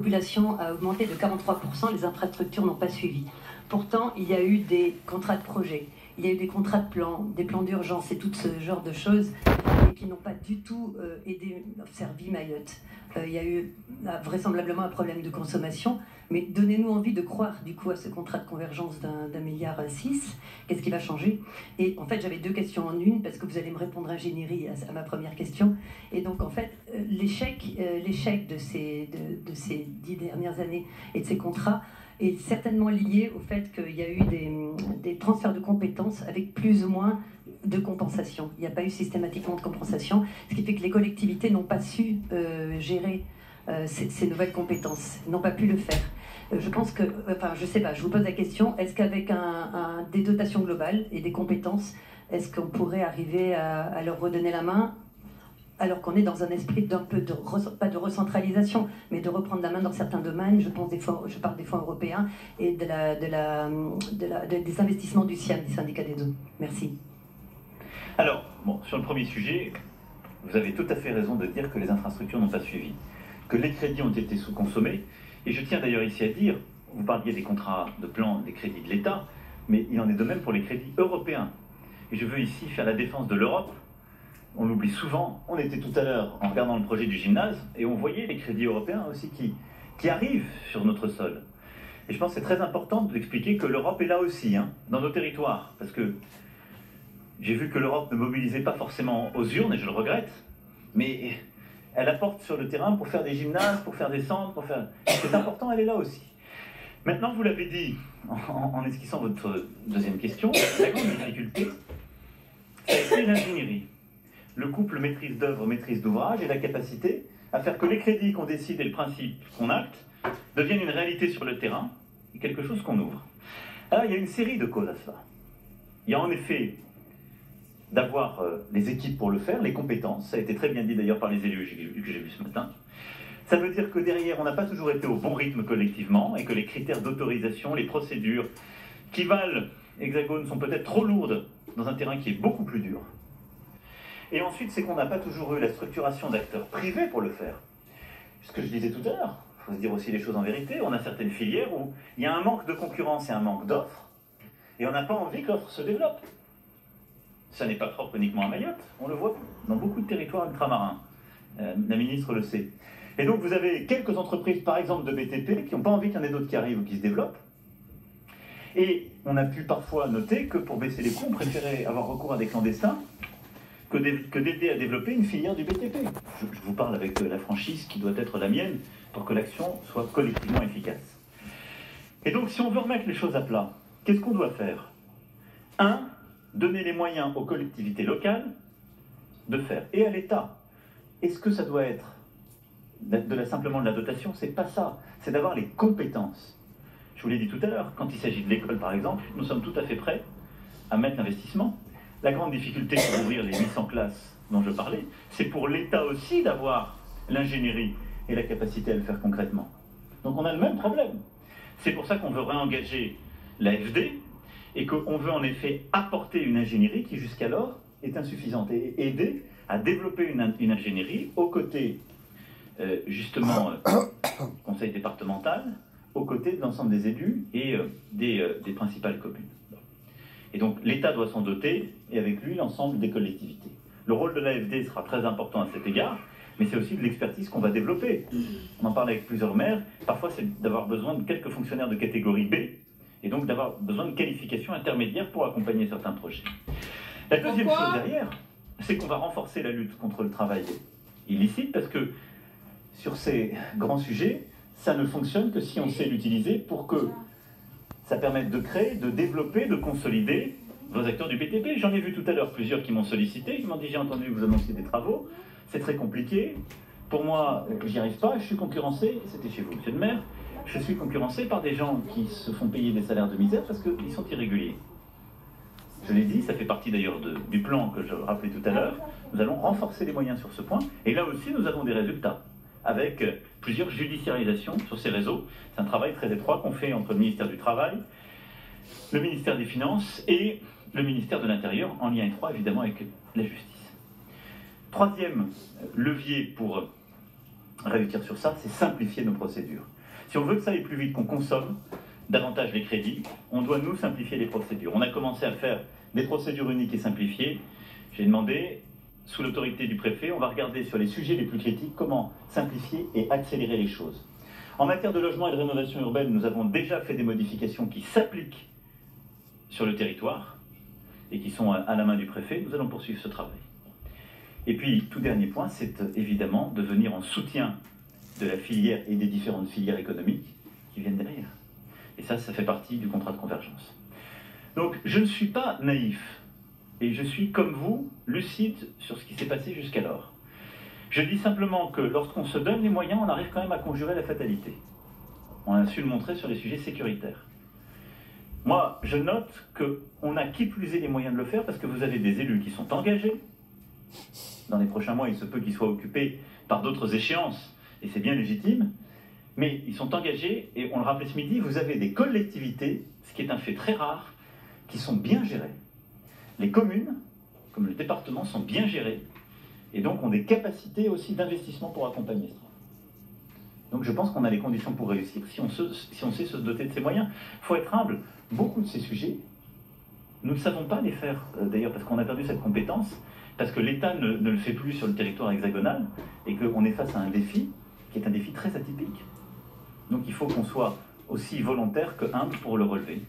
population a augmenté de 43%, les infrastructures n'ont pas suivi. Pourtant, il y a eu des contrats de projet, il y a eu des contrats de plan, des plans d'urgence et tout ce genre de choses qui n'ont pas du tout servi Mayotte. Il y a eu vraisemblablement un problème de consommation, mais donnez-nous envie de croire du coup à ce contrat de convergence d'1,6 milliard. Qu'est-ce qui va changer? Et en fait, j'avais deux questions en une, parce que vous allez me répondre ingénierie à ma première question. Et donc en fait, l'échec de ces 10 dernières années et de ces contrats est certainement lié au fait qu'il y a eu des transferts de compétences avec plus ou moins de compensation. Il n'y a pas eu systématiquement de compensation, ce qui fait que les collectivités n'ont pas su gérer ces nouvelles compétences, n'ont pas pu le faire. Je pense que, enfin je sais pas, je vous pose la question, est-ce qu'avec des dotations globales et des compétences, est-ce qu'on pourrait arriver à leur redonner la main alors qu'on est dans un esprit d'un peu pas de recentralisation, mais de reprendre la main dans certains domaines? Je parle des fonds européens et des investissements du SIAM, du syndicat des eaux. Merci. Alors, bon, sur le premier sujet, vous avez tout à fait raison de dire que les infrastructures n'ont pas suivi, que les crédits ont été sous-consommés, et je tiens d'ailleurs ici à dire, vous parliez des contrats de plan, des crédits de l'État, mais il en est de même pour les crédits européens. Et je veux ici faire la défense de l'Europe. On l'oublie souvent. On était tout à l'heure en regardant le projet du gymnase et on voyait les crédits européens aussi qui arrivent sur notre sol. Et je pense que c'est très important d'expliquer que l'Europe est là aussi, hein, dans nos territoires. Parce que j'ai vu que l'Europe ne mobilisait pas forcément aux urnes, et je le regrette, mais elle apporte sur le terrain pour faire des gymnases, pour faire des centres, pour faire... C'est important, elle est là aussi. Maintenant, vous l'avez dit en esquissant votre deuxième question, la grande difficulté, c'est l'ingénierie. Le couple maîtrise d'œuvre, maîtrise d'ouvrage et la capacité à faire que les crédits qu'on décide et le principe qu'on acte deviennent une réalité sur le terrain et quelque chose qu'on ouvre. Alors, il y a une série de causes à cela. Il y a en effet d'avoir les équipes pour le faire, les compétences. Ça a été très bien dit d'ailleurs par les élus que j'ai vus ce matin. Ça veut dire que derrière, on n'a pas toujours été au bon rythme collectivement et que les critères d'autorisation, les procédures qui valent Hexagone sont peut-être trop lourdes dans un terrain qui est beaucoup plus dur. Et ensuite, c'est qu'on n'a pas toujours eu la structuration d'acteurs privés pour le faire. Ce que je disais tout à l'heure, il faut se dire aussi les choses en vérité, on a certaines filières où il y a un manque de concurrence et un manque d'offres, et on n'a pas envie que l'offre se développe. Ça n'est pas propre uniquement à Mayotte, on le voit dans beaucoup de territoires ultramarins. La ministre le sait. Et donc vous avez quelques entreprises, par exemple de BTP, qui n'ont pas envie qu'il y en ait d'autres qui arrivent ou qui se développent. Et on a pu parfois noter que pour baisser les coûts, on préférait avoir recours à des clandestins que d'aider à développer une filière du BTP. Je vous parle avec la franchise qui doit être la mienne pour que l'action soit collectivement efficace. Et donc si on veut remettre les choses à plat, qu'est-ce qu'on doit faire? 1. Donner les moyens aux collectivités locales de faire. Et à l'État. Est-ce que ça doit être simplement de la dotation? C'est pas ça. C'est d'avoir les compétences. Je vous l'ai dit tout à l'heure, quand il s'agit de l'école par exemple, nous sommes tout à fait prêts à mettre l'investissement. La grande difficulté pour ouvrir les 800 classes dont je parlais, c'est pour l'État aussi d'avoir l'ingénierie et la capacité à le faire concrètement. Donc on a le même problème. C'est pour ça qu'on veut réengager l'AFD et qu'on veut en effet apporter une ingénierie qui jusqu'alors est insuffisante et aider à développer une ingénierie aux côtés justement du conseil départemental, aux côtés de l'ensemble des élus et des principales communes. Et donc l'État doit s'en doter, et avec lui l'ensemble des collectivités. Le rôle de l'AFD sera très important à cet égard, mais c'est aussi de l'expertise qu'on va développer. On en parle avec plusieurs maires, parfois c'est d'avoir besoin de quelques fonctionnaires de catégorie B, et donc d'avoir besoin de qualifications intermédiaires pour accompagner certains projets. La deuxième chose derrière, c'est qu'on va renforcer la lutte contre le travail illicite, parce que sur ces grands sujets, ça ne fonctionne que si on sait l'utiliser pour que ça permette de créer, de développer, de consolider vos acteurs du BTP. J'en ai vu tout à l'heure plusieurs qui m'ont sollicité, qui m'ont dit j'ai entendu que vous annonciez des travaux, c'est très compliqué, pour moi j'y arrive pas, je suis concurrencé, c'était chez vous monsieur le maire, je suis concurrencé par des gens qui se font payer des salaires de misère parce qu'ils sont irréguliers. Je l'ai dit, ça fait partie d'ailleurs du plan que je rappelais tout à l'heure, nous allons renforcer les moyens sur ce point, et là aussi nous avons des résultats, avec plusieurs judiciarisations sur ces réseaux. C'est un travail très étroit qu'on fait entre le ministère du Travail, le ministère des Finances et le ministère de l'Intérieur, en lien étroit évidemment avec la justice. Troisième levier pour réussir sur ça, c'est simplifier nos procédures. Si on veut que ça aille plus vite, qu'on consomme davantage les crédits, on doit nous simplifier les procédures. On a commencé à faire des procédures uniques et simplifiées. J'ai demandé, sous l'autorité du préfet, on va regarder sur les sujets les plus critiques comment simplifier et accélérer les choses. En matière de logement et de rénovation urbaine, nous avons déjà fait des modifications qui s'appliquent sur le territoire et qui sont à la main du préfet. Nous allons poursuivre ce travail. Et puis, tout dernier point, c'est évidemment de venir en soutien de la filière et des différentes filières économiques qui viennent derrière. Et ça fait partie du contrat de convergence. Donc, je ne suis pas naïf, et je suis, comme vous, lucide sur ce qui s'est passé jusqu'alors. Je dis simplement que lorsqu'on se donne les moyens, on arrive quand même à conjurer la fatalité. On a su le montrer sur les sujets sécuritaires. Moi, je note qu'on a qui plus est les moyens de le faire, parce que vous avez des élus qui sont engagés. Dans les prochains mois, il se peut qu'ils soient occupés par d'autres échéances, et c'est bien légitime, mais ils sont engagés, et on le rappelait ce midi, vous avez des collectivités, ce qui est un fait très rare, qui sont bien gérées. Les communes, comme le département, sont bien gérées, et donc ont des capacités aussi d'investissement pour accompagner ce travail. Donc je pense qu'on a les conditions pour réussir, si on sait se doter de ces moyens. Il faut être humble, beaucoup de ces sujets, nous ne savons pas les faire, d'ailleurs, parce qu'on a perdu cette compétence, parce que l'État ne le fait plus sur le territoire hexagonal, et qu'on est face à un défi, qui est un défi très atypique. Donc il faut qu'on soit aussi volontaire que humble pour le relever.